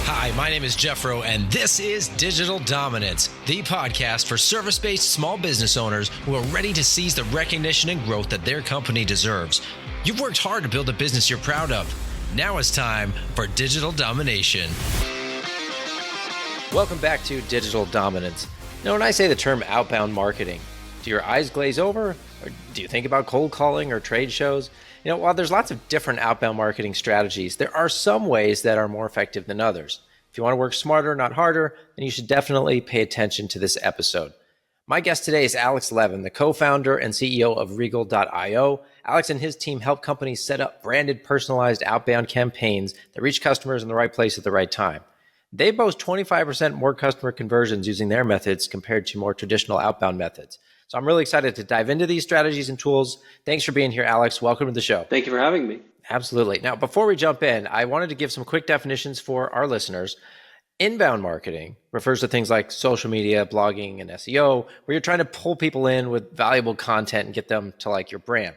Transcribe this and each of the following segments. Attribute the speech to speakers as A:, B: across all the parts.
A: Hi, my name is Jeffro, and this is Digital Dominance, the podcast for service-based small business owners who are ready to seize the recognition and growth that their company deserves. You've worked hard to build a business you're proud of. Now it's time for Digital Domination. Welcome back to Digital Dominance. Now, when I say the term outbound marketing, do your eyes glaze over? Or do you think about cold calling or trade shows? While there's lots of different outbound marketing strategies, there are some ways that are more effective than others. If you want to work smarter, not harder, then you should definitely pay attention to this episode. My guest today is Alex Levin, the co-founder and CEO of Regal.io. Alex and his team help companies set up branded, personalized outbound campaigns that reach customers in the right place at the right time. They boast 25% more customer conversions using their methods compared to more traditional outbound methods. So I'm really excited to dive into these strategies and tools. Thanks for being here, Alex. Welcome to the show.
B: Thank you for having me.
A: Absolutely. Now, before we jump in, I wanted to give some quick definitions for our listeners. Inbound marketing refers to things like social media, blogging, and SEO, where you're trying to pull people in with valuable content and get them to like your brand.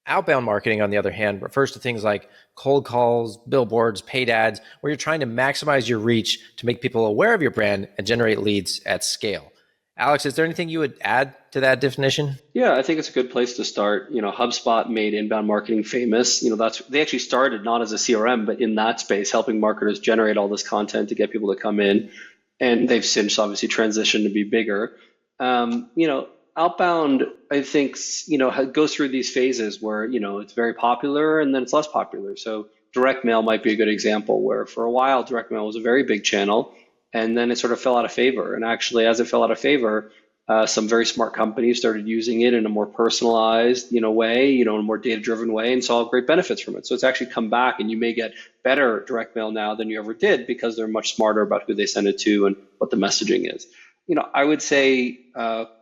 A: Outbound marketing, on the other hand, refers to things like cold calls, billboards, paid ads, where you're trying to maximize your reach to make people aware of your brand and generate leads at scale. Alex, is there anything you would add to that definition?
B: Yeah, I think it's a good place to start. HubSpot made inbound marketing famous. They actually started not as a CRM, but in that space, helping marketers generate all this content to get people to come in. And they've since obviously transitioned to be bigger. Outbound, I think, goes through these phases where, it's very popular and then it's less popular. So direct mail might be a good example where for a while, direct mail was a very big channel. And then it sort of fell out of favor. And actually, as it fell out of favor, some very smart companies started using it in a more personalized, way, in a more data-driven way, and saw great benefits from it. So it's actually come back, and you may get better direct mail now than you ever did because they're much smarter about who they send it to and what the messaging is. I would say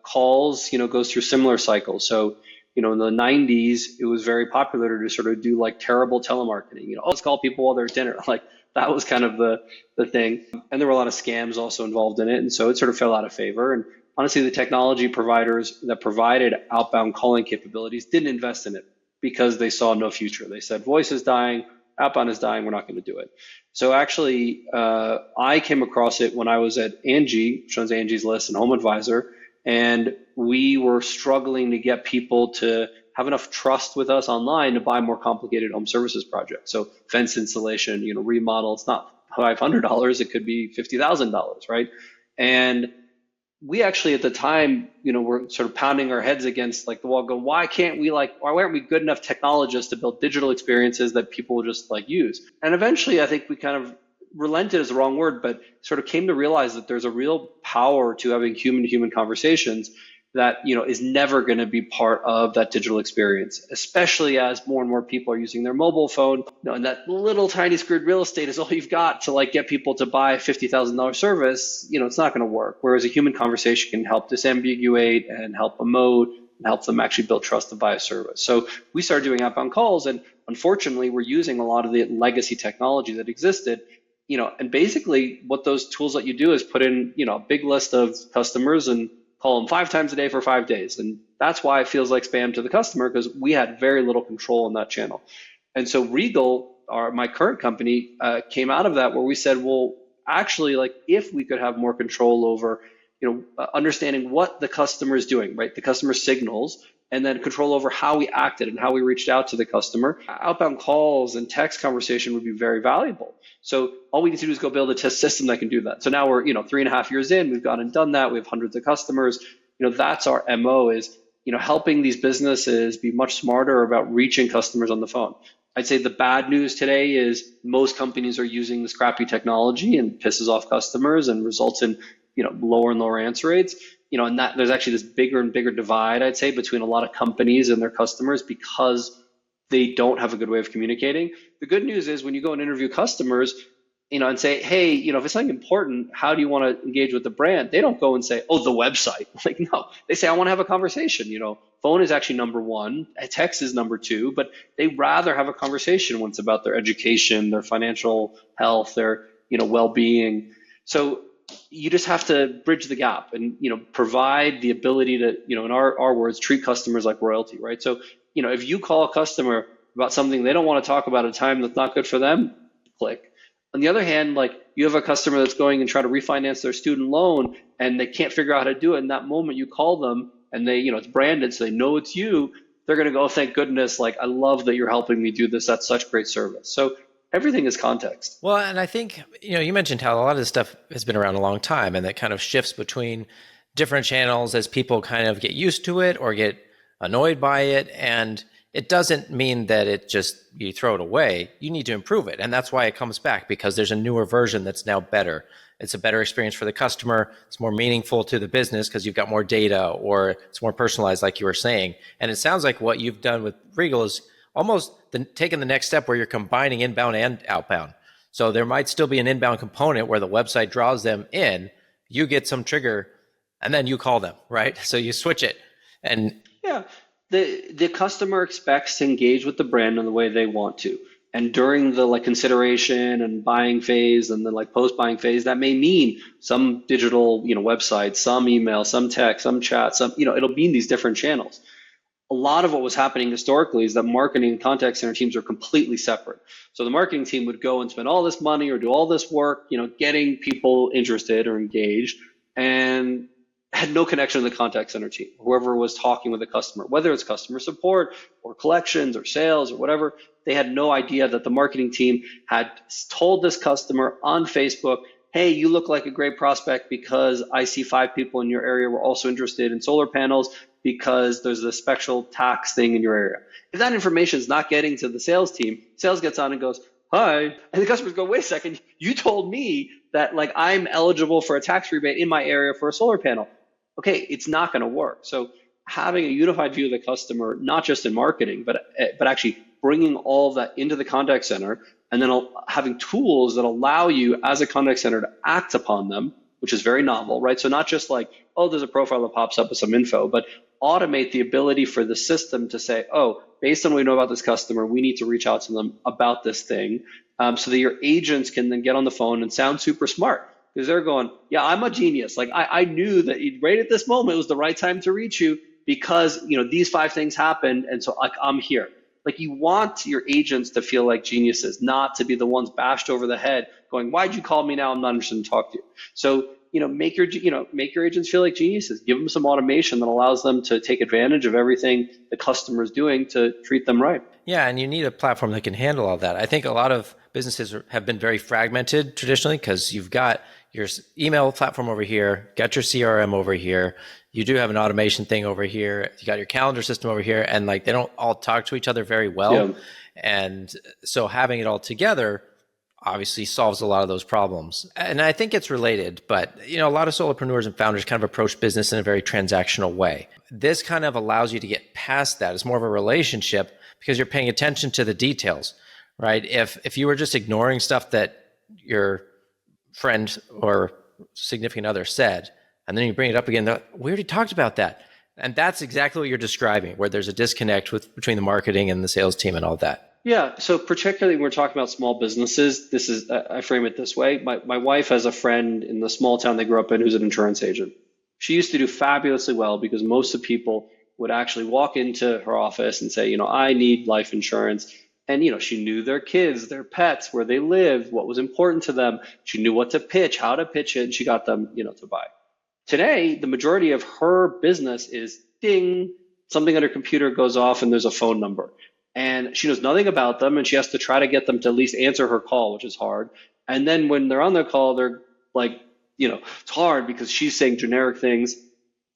B: calls, goes through similar cycles. So, in the 90s, it was very popular to sort of do like terrible telemarketing. Let's call people while they're at dinner, like. That was kind of the thing. And there were a lot of scams also involved in it. And so it sort of fell out of favor. And honestly, the technology providers that provided outbound calling capabilities didn't invest in it because they saw no future. They said, voice is dying, outbound is dying, we're not going to do it. So actually, I came across it when I was at Angie, which owns Angie's List and Home Advisor. And we were struggling to get people to have enough trust with us online to buy more complicated home services projects. So fence installation, remodel, it's not $500, it could be $50,000, right? And we actually at the time, were sort of pounding our heads against like the wall going, why aren't we good enough technologists to build digital experiences that people will just like use? And eventually I think we kind of relented is the wrong word, but sort of came to realize that there's a real power to having human-to-human conversations that is never going to be part of that digital experience, especially as more and more people are using their mobile phone. And that little tiny screwed real estate is all you've got to like get people to buy a $50,000 service. It's not going to work. Whereas a human conversation can help disambiguate and help emote and help them actually build trust to buy a service. So we started doing outbound calls, and unfortunately, we're using a lot of the legacy technology that existed. And basically, what those tools let you do is put in a big list of customers and call them 5 times a day for 5 days. And that's why it feels like spam to the customer, because we had very little control in that channel. And so Regal, my current company, came out of that where we said, well, actually, like if we could have more control over, understanding what the customer is doing, right? The customer signals, and then control over how we acted and how we reached out to the customer. Outbound calls and text conversation would be very valuable. So all we need to do is go build a test system that can do that. So now we're, 3.5 years in, we've gone and done that. We have hundreds of customers. That's our MO is, helping these businesses be much smarter about reaching customers on the phone. I'd say the bad news today is most companies are using this crappy technology and pisses off customers and results in, lower and lower answer rates. And that there's actually this bigger and bigger divide, I'd say, between a lot of companies and their customers because they don't have a good way of communicating. The good news is when you go and interview customers, and say, hey, if it's something important, how do you want to engage with the brand? They don't go and say, oh, the website. Like, no, they say, I want to have a conversation. Phone is actually number one, text is number two, but they rather have a conversation when it's about their education, their financial health, their, well-being. So you just have to bridge the gap and, provide the ability to, in our words, treat customers like royalty, right? So, if you call a customer about something they don't want to talk about at a time that's not good for them, click. On the other hand, like you have a customer that's going and try to refinance their student loan and they can't figure out how to do it. In that moment, you call them and they, it's branded, so they know it's you. They're going to go, thank goodness, like I love that you're helping me do this. That's such great service. So everything is context.
A: Well, and I think, you mentioned how a lot of this stuff has been around a long time and that kind of shifts between different channels as people kind of get used to it or get annoyed by it. And it doesn't mean that it just, you throw it away. You need to improve it. And that's why it comes back, because there's a newer version that's now better. It's a better experience for the customer. It's more meaningful to the business because you've got more data, or it's more personalized, like you were saying. And it sounds like what you've done with Regal is almost taking the next step where you're combining inbound and outbound. So there might still be an inbound component where the website draws them in, you get some trigger, and then you call them, right? So you switch it. And
B: yeah, the customer expects to engage with the brand in the way they want to. And during the like consideration and buying phase and then like post buying phase, that may mean some digital, website, some email, some text, some chat, some, it'll be in these different channels. A lot of what was happening historically is that marketing and contact center teams are completely separate. So the marketing team would go and spend all this money or do all this work, getting people interested or engaged, and had no connection to the contact center team, whoever was talking with the customer, whether it's customer support or collections or sales or whatever. They had no idea that the marketing team had told this customer on Facebook, hey, you look like a great prospect because I see 5 people in your area were also interested in solar panels because there's a special tax thing in your area. If that information is not getting to the sales team, sales gets on and goes, hi. And the customers go, wait a second, you told me that like I'm eligible for a tax rebate in my area for a solar panel. Okay, it's not going to work. So having a unified view of the customer, not just in marketing, but actually bringing all of that into the contact center, and then having tools that allow you as a contact center to act upon them, which is very novel, right? So not just like, oh, there's a profile that pops up with some info, but automate the ability for the system to say, oh, based on what we know about this customer, we need to reach out to them about this thing, so that your agents can then get on the phone and sound super smart. Because they're going, yeah, I'm a genius. Like I knew that right at this moment it was the right time to reach you because these 5 things happened, and so like I'm here. Like you want your agents to feel like geniuses, not to be the ones bashed over the head, going, why'd you call me now? I'm not interested in talk to you. So make your agents feel like geniuses. Give them some automation that allows them to take advantage of everything the customer is doing to treat them right.
A: Yeah, and you need a platform that can handle all that. I think a lot of businesses have been very fragmented traditionally because you've got your email platform over here, got your CRM over here, you do have an automation thing over here, you got your calendar system over here, and like they don't all talk to each other very well. Yeah. And so having it all together obviously solves a lot of those problems. And I think it's related, but a lot of solopreneurs and founders kind of approach business in a very transactional way. This kind of allows you to get past that. It's more of a relationship because you're paying attention to the details, right? If you were just ignoring stuff that your friend or significant other said, and then you bring it up again, we already talked about that. And that's exactly what you're describing, where there's a disconnect between the marketing and the sales team and all that.
B: Yeah, so particularly when we're talking about small businesses, this is, I frame it this way. My wife has a friend in the small town they grew up in who's an insurance agent. She used to do fabulously well because most of the people would actually walk into her office and say, I need life insurance. And, she knew their kids, their pets, where they lived, what was important to them. She knew what to pitch, how to pitch it, and she got them, to buy. Today, the majority of her business is ding, something on her computer goes off and there's a phone number. And she knows nothing about them and she has to try to get them to at least answer her call, which is hard. And then when they're on their call, they're like, it's hard because she's saying generic things.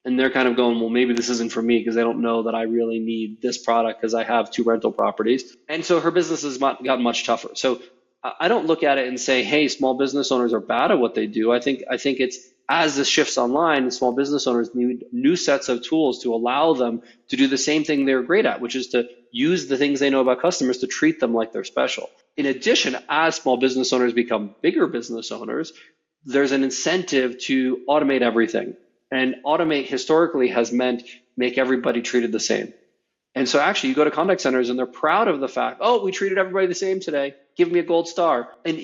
B: And they're kind of going, well, maybe this isn't for me because they don't know that I really need this product because I have 2 rental properties. And so her business has gotten much tougher. So I don't look at it and say, hey, small business owners are bad at what they do. I think it's as this shifts online, small business owners need new sets of tools to allow them to do the same thing they're great at, which is to use the things they know about customers to treat them like they're special. In addition, as small business owners become bigger business owners, there's an incentive to automate everything. And automate historically has meant make everybody treated the same. And so actually you go to contact centers and they're proud of the fact, oh, we treated everybody the same today. Give me a gold star. And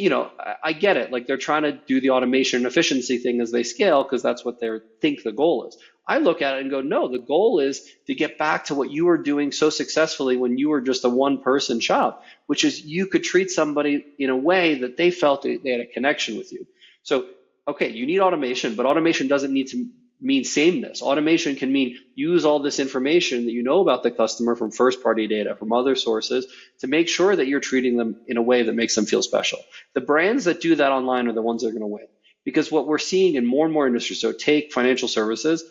B: I get it. Like they're trying to do the automation and efficiency thing as they scale because that's what they think the goal is. I look at it and go, no, the goal is to get back to what you were doing so successfully when you were just a one-person shop, which is you could treat somebody in a way that they felt they had a connection with you. So, okay, you need automation, but automation doesn't need to mean sameness. Automation can mean use all this information that you know about the customer from first-party data, from other sources, to make sure that you're treating them in a way that makes them feel special. The brands that do that online are the ones that are going to win. Because what we're seeing in more and more industries, so take financial services,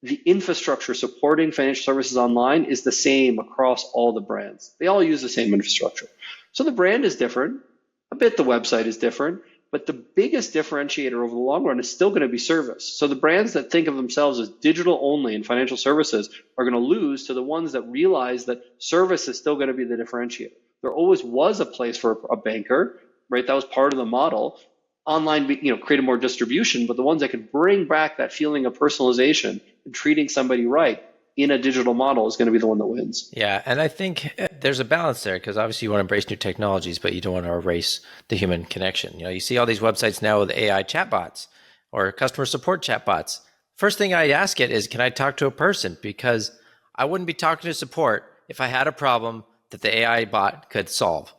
B: the infrastructure supporting financial services online is the same across all the brands. They all use the same infrastructure. So the brand is different. A bit the website is different. But the biggest differentiator over the long run is still going to be service. So the brands that think of themselves as digital only in financial services are going to lose to the ones that realize that service is still going to be the differentiator. There always was a place for a banker, right? That was part of the model. Online, created more distribution, but the ones that could bring back that feeling of personalization and treating somebody right in a digital model is going to be the one that wins.
A: Yeah, and I think there's a balance there because obviously you want to embrace new technologies, but you don't want to erase the human connection. You see all these websites now with AI chatbots or customer support chatbots. First thing I ask it is, can I talk to a person? Because I wouldn't be talking to support if I had a problem that the AI bot could solve.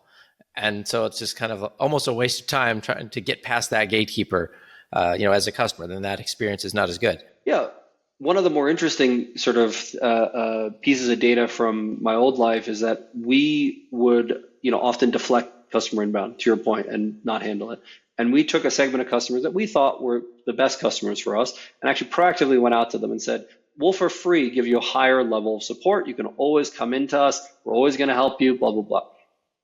A: And so it's just kind of almost a waste of time trying to get past that gatekeeper, as a customer. Then that experience is not as good.
B: Yeah. One of the more interesting sort of pieces of data from my old life is that we would, often deflect customer inbound, to your point, and not handle it. And we took a segment of customers that we thought were the best customers for us and actually proactively went out to them and said, we'll for free give you a higher level of support. You can always come into us. We're always going to help you, blah, blah, blah.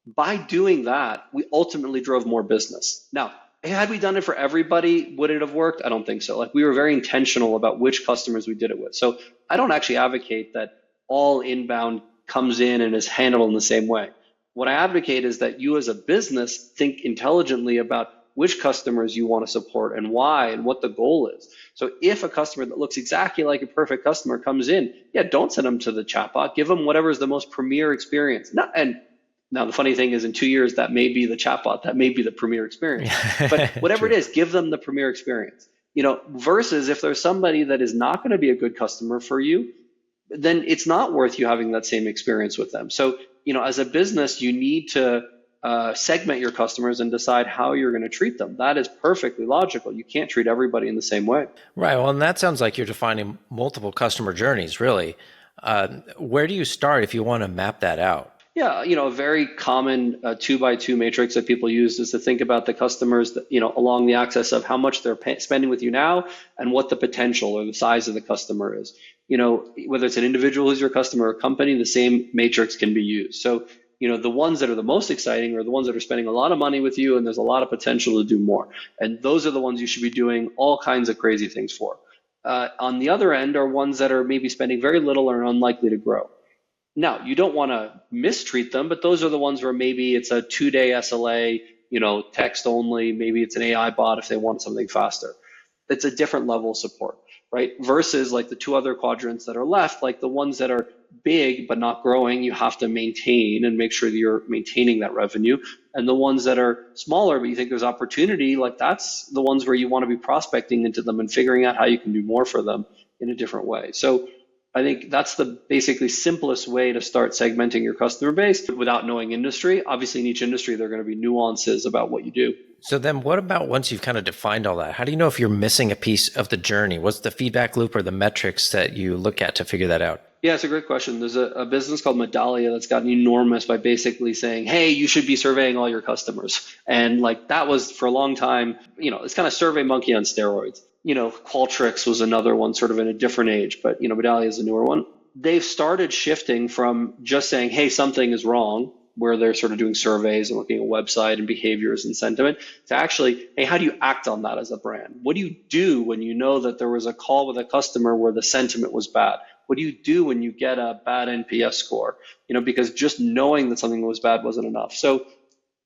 B: By doing that, we ultimately drove more business. Now, had we done it for everybody, would it have worked? I don't think so. Like we were very intentional about which customers we did it with. So I don't actually advocate that all inbound comes in and is handled in the same way. What I advocate is that you as a business think intelligently about which customers you want to support and why and what the goal is. So if a customer that looks exactly like a perfect customer comes in, don't send them to the chatbot. Give them whatever is the most premier experience. Now, the funny thing is in 2 years, that may be the chatbot, that may be the premier experience. But whatever it is, give them the premier experience. Versus if there's somebody that is not going to be a good customer for you, then it's not worth you having that same experience with them. So, as a business, you need to segment your customers and decide how you're going to treat them. That is perfectly logical. You can't treat everybody in the same way.
A: Right. Well, and that sounds like you're defining multiple customer journeys, really. Where do you start if you want to map that out?
B: Yeah, a very common 2x2 matrix that people use is to think about the customers that, along the axis of how much they're spending with you now and what the potential or the size of the customer is. Whether it's an individual who's your customer or a company, the same matrix can be used. So, the ones that are the most exciting are the ones that are spending a lot of money with you and there's a lot of potential to do more. And those are the ones you should be doing all kinds of crazy things for. On the other end are ones that are maybe spending very little or unlikely to grow. Now, you don't want to mistreat them, but those are the ones where maybe it's a 2-day SLA, text only, maybe it's an AI bot if they want something faster. It's a different level of support, right? Versus like the two other quadrants that are left, like the ones that are big but not growing, you have to maintain and make sure that you're maintaining that revenue. And the ones that are smaller, but you think there's opportunity, like that's the ones where you want to be prospecting into them and figuring out how you can do more for them in a different way. So I think that's the basically simplest way to start segmenting your customer base without knowing industry. Obviously, in each industry, there are going to be nuances about what you do.
A: So then what about once you've kind of defined all that? How do you know if you're missing a piece of the journey? What's the feedback loop or the metrics that you look at to figure that out?
B: Yeah, it's a great question. There's a business called Medallia that's gotten enormous by basically saying, hey, you should be surveying all your customers. And like that was for a long time, it's kind of Survey Monkey on steroids. Qualtrics was another one sort of in a different age, but Medallia is a newer one. They've started shifting from just saying, hey, something is wrong, where they're sort of doing surveys and looking at website and behaviors and sentiment, to actually, hey, how do you act on that as a brand? What do you do when you know that there was a call with a customer where the sentiment was bad? What do you do when you get a bad NPS score? Because just knowing that something was bad wasn't enough. So,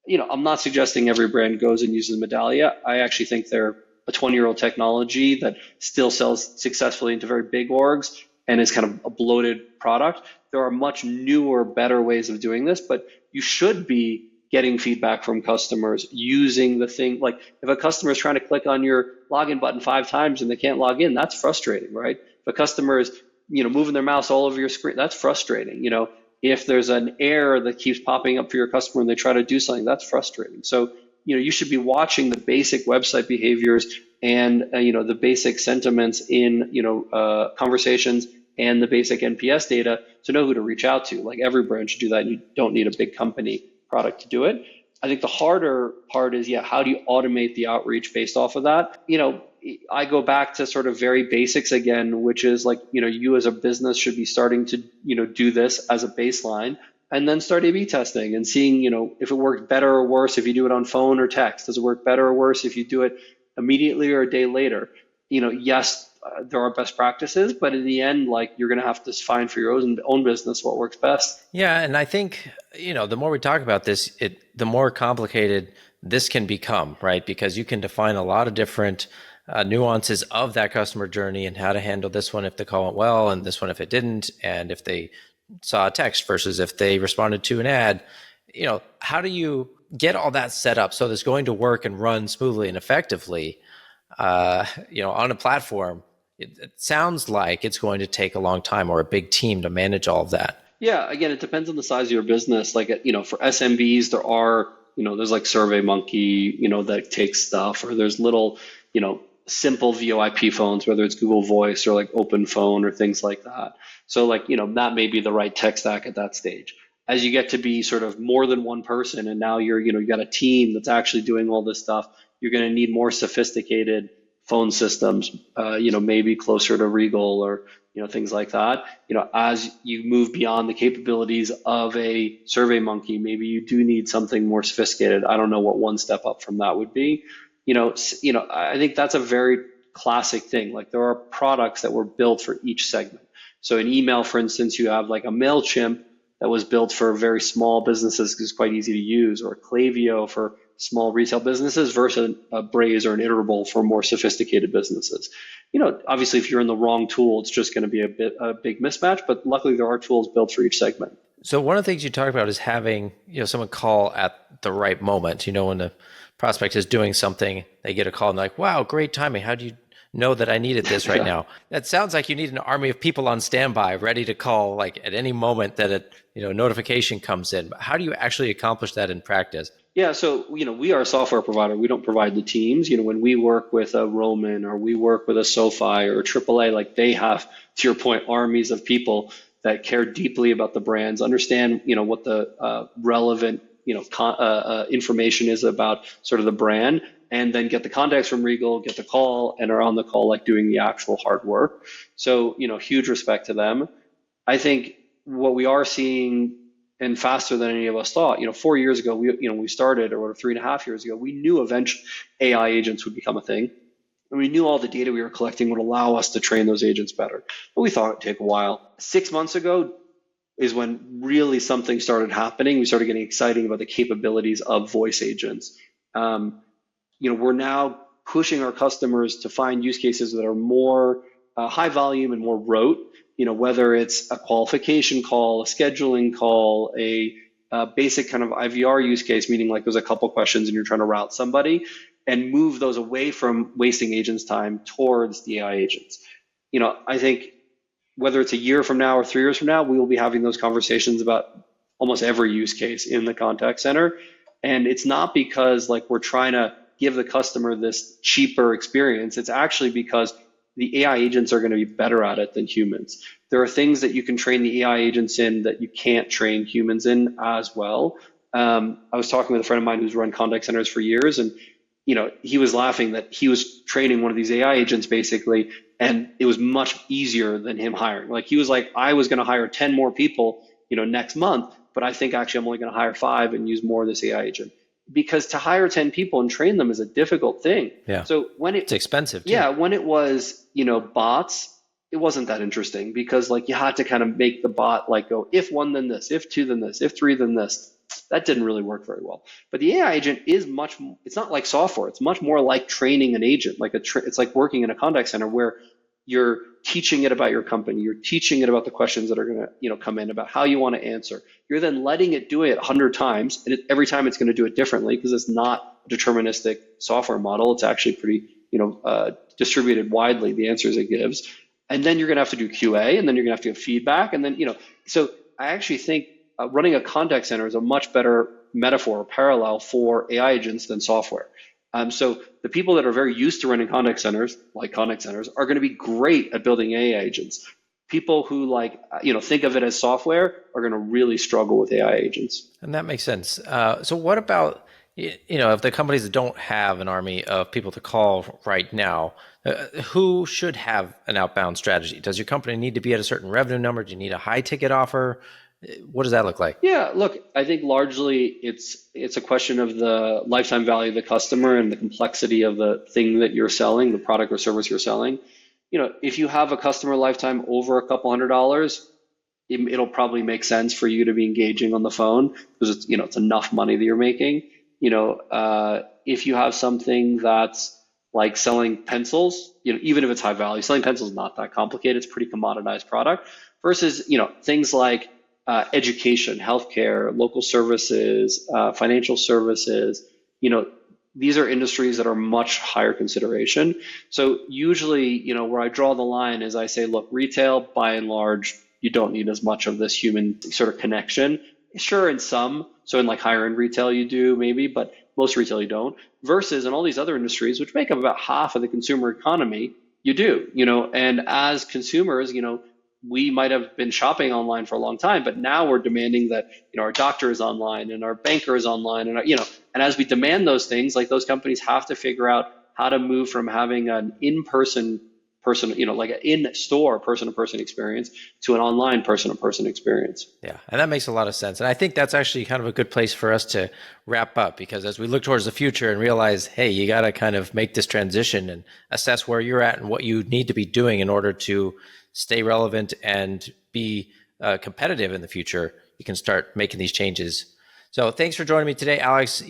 B: I'm not suggesting every brand goes and uses Medallia. I actually think they're a 20-year-old technology that still sells successfully into very big orgs. and is kind of a bloated product. There are much newer, better ways of doing this, but you should be getting feedback from customers using the thing. Like if a customer is trying to click on your login button 5 times and they can't log in, that's frustrating, right? If a customer is, moving their mouse all over your screen, that's frustrating. If there's an error that keeps popping up for your customer and they try to do something, that's frustrating. So, you should be watching the basic website behaviors and, the basic sentiments in, conversations and the basic NPS data to know who to reach out to. Like every brand should do that. You don't need a big company product to do it. I think the harder part is, how do you automate the outreach based off of that? I go back to sort of very basics again, which is like, you as a business should be starting to, do this as a baseline and then start A/B testing and seeing, if it works better or worse if you do it on phone or text. Does it work better or worse if you do it immediately or a day later? Yes, there are best practices, but in the end, like you're going to have to find for your own business what works best.
A: Yeah, and I think, the more we talk about this, the more complicated this can become, right? Because you can define a lot of different nuances of that customer journey and how to handle this one if the call went well and this one if it didn't, and if they saw a text versus if they responded to an ad. How do you get all that set up so it's going to work and run smoothly and effectively on a platform? It sounds like it's going to take a long time or a big team to manage all of that.
B: Yeah, again, it depends on the size of your business. Like, for SMBs, there are, there's like SurveyMonkey, that takes stuff, or there's little, simple VoIP phones, whether it's Google Voice or like Open Phone or things like that. So like, that may be the right tech stack at that stage. As you get to be sort of more than one person, and now you got a team that's actually doing all this stuff, you're going to need more sophisticated phone systems, maybe closer to Regal or, things like that. As you move beyond the capabilities of a SurveyMonkey, maybe you do need something more sophisticated. I don't know what one step up from that would be. I think that's a very classic thing. Like there are products that were built for each segment. So in email, for instance, you have like a MailChimp that was built for very small businesses because it's quite easy to use, or a Klaviyo for small retail businesses versus a Braze or an Iterable for more sophisticated businesses. Obviously, if you're in the wrong tool, it's just going to be a big mismatch, but luckily there are tools built for each segment.
A: So one of the things you talk about is having, someone call at the right moment. When the prospect is doing something, they get a call and they're like, wow, great timing. How do you know that I needed this right now? That sounds like you need an army of people on standby, ready to call like at any moment that a notification comes in. How do you actually accomplish that in practice?
B: Yeah, so we are a software provider. We don't provide the teams. When we work with a Roman or we work with a SoFi or a AAA, like they have, to your point, armies of people that care deeply about the brands, understand what the relevant information is about sort of the brand, and then get the context from Regal, get the call, and are on the call like doing the actual hard work. So huge respect to them. I think what we are seeing, and faster than any of us thought. 4 years ago, we started, or 3.5 years ago, we knew eventually AI agents would become a thing. And we knew all the data we were collecting would allow us to train those agents better. But we thought it'd take a while. 6 months ago is when really something started happening. We started getting excited about the capabilities of voice agents. We're now pushing our customers to find use cases that are more high volume and more rote. Whether it's a qualification call, a scheduling call, a basic kind of IVR use case, meaning like there's a couple questions and you're trying to route somebody, and move those away from wasting agents' time towards the AI agents. I think whether it's a year from now or 3 years from now, we will be having those conversations about almost every use case in the contact center. And it's not because like we're trying to give the customer this cheaper experience. It's actually because the AI agents are going to be better at it than humans. There are things that you can train the AI agents in that you can't train humans in as well. I was talking with a friend of mine who's run contact centers for years, and he was laughing that he was training one of these AI agents basically, and it was much easier than him hiring. Like he was like, I was going to hire 10 more people, next month, but I think actually I'm only going to hire 5 and use more of this AI agent. Because to hire 10 people and train them is a difficult thing.
A: Yeah.
B: So when
A: it's expensive too.
B: Yeah, when it was, bots, it wasn't that interesting because like you had to kind of make the bot like go, if 1 then this, if 2 then this, if 3 then this. That didn't really work very well. But the AI agent is it's not like software. It's much more like training an agent. Like it's like working in a contact center where you're teaching it about your company. You're teaching it about the questions that are going to, come in, about how you want to answer. You're then letting it do it 100 times, and every time it's going to do it differently because it's not a deterministic software model. It's actually pretty, distributed widely, the answers it gives. And then you're going to have to do QA, and then you're going to have to give feedback, and then, so I actually think running a contact center is a much better metaphor or parallel for AI agents than software. So the people that are very used to running contact centers, like contact centers, are going to be great at building AI agents. People who think of it as software are going to really struggle with AI agents.
A: And that makes sense. So what about, if the companies that don't have an army of people to call right now, who should have an outbound strategy? Does your company need to be at a certain revenue number? Do you need a high ticket offer? What does that look like?
B: Yeah, look, I think largely it's a question of the lifetime value of the customer and the complexity of the thing that you're selling, the product or service you're selling. If you have a customer lifetime over a couple $100, it'll probably make sense for you to be engaging on the phone because it's enough money that you're making. If you have something that's like selling pencils, even if it's high value, selling pencils is not that complicated. It's a pretty commoditized product versus, things like education, healthcare, local services, financial services, these are industries that are much higher consideration. So usually, where I draw the line is I say, look, retail, by and large, you don't need as much of this human sort of connection. Sure, in some, so in like higher end retail you do maybe, but most retail you don't. Versus in all these other industries, which make up about half of the consumer economy, you do, and as consumers, we might have been shopping online for a long time, but now we're demanding that our doctor is online and our banker is online, and and as we demand those things, like those companies have to figure out how to move from having an in-person person, like an in-store person-to-person experience to an online person-to-person experience.
A: Yeah, and that makes a lot of sense. And I think that's actually kind of a good place for us to wrap up, because as we look towards the future and realize, hey, you got to kind of make this transition and assess where you're at and what you need to be doing in order to stay relevant and be competitive in the future, you can start making these changes. So thanks for joining me today, Alex.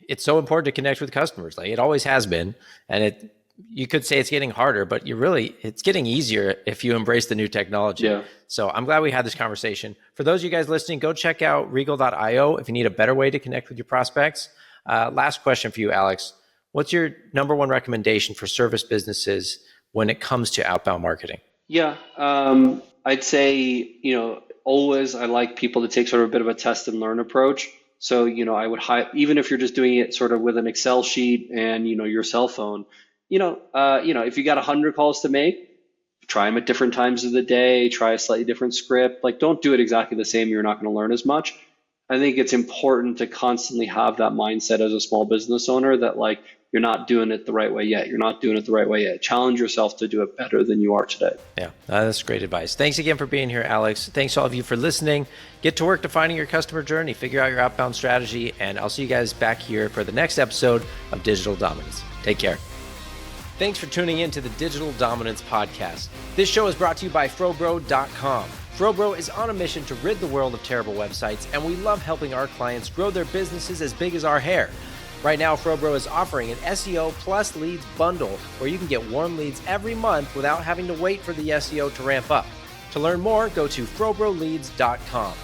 A: It's so important to connect with customers. Like it always has been, and you could say it's getting harder, but it's getting easier if you embrace the new technology.
B: Yeah.
A: So I'm glad we had this conversation. For those of you guys listening, go check out regal.io if you need a better way to connect with your prospects. Last question for you, Alex. What's your number one recommendation for service businesses when it comes to outbound marketing?
B: Yeah, I'd say, always I like people to take sort of a bit of a test and learn approach. So, I would even if you're just doing it sort of with an Excel sheet and, your cell phone, if you got 100 calls to make, try them at different times of the day, try a slightly different script. Like, don't do it exactly the same. You're not going to learn as much. I think it's important to constantly have that mindset as a small business owner that like, you're not doing it the right way yet. You're not doing it the right way yet. Challenge yourself to do it better than you are today.
A: Yeah, that's great advice. Thanks again for being here, Alex. Thanks to all of you for listening. Get to work defining your customer journey, figure out your outbound strategy, and I'll see you guys back here for the next episode of Digital Dominance. Take care. Thanks for tuning in to the Digital Dominance Podcast. This show is brought to you by FroBro.com. FroBro is on a mission to rid the world of terrible websites, and we love helping our clients grow their businesses as big as our hair. Right now, FroBro is offering an SEO plus leads bundle where you can get warm leads every month without having to wait for the SEO to ramp up. To learn more, go to FroBroLeads.com.